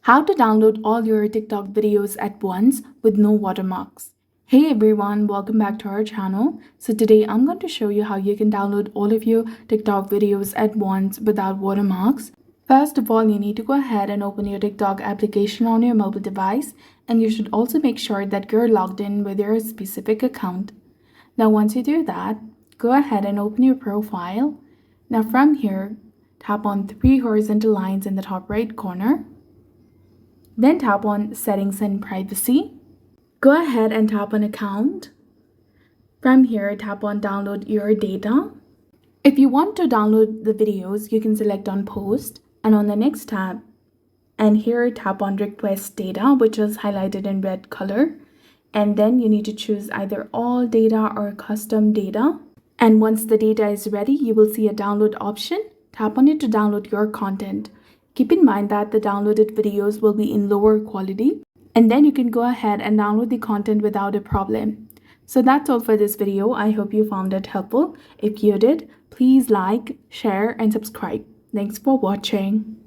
How to download all your TikTok videos at once with no watermarks. Hey everyone, welcome back to our channel. So today I'm going to show you how you can download all of your TikTok videos at once without watermarks. First of all, you need to go ahead and open your TikTok application on your mobile device, and you should also make sure that you're logged in with your specific account. Now once you do that, go ahead and open your profile. Now from here, tap on three horizontal lines in the top right corner. Then tap on Settings and Privacy. Go ahead and tap on Account. From here, tap on Download Your Data. If you want to download the videos, you can select on Post, and on the next tab, and here tap on Request Data, which is highlighted in red color. And then you need to choose either All Data or Custom Data. And once the data is ready, you will see a download option. Tap on it to download your content. Keep in mind that the downloaded videos will be in lower quality, and then you can go ahead and download the content without a problem. So that's all for this video. I hope you found it helpful. If you did, please like, share, and subscribe. Thanks for watching.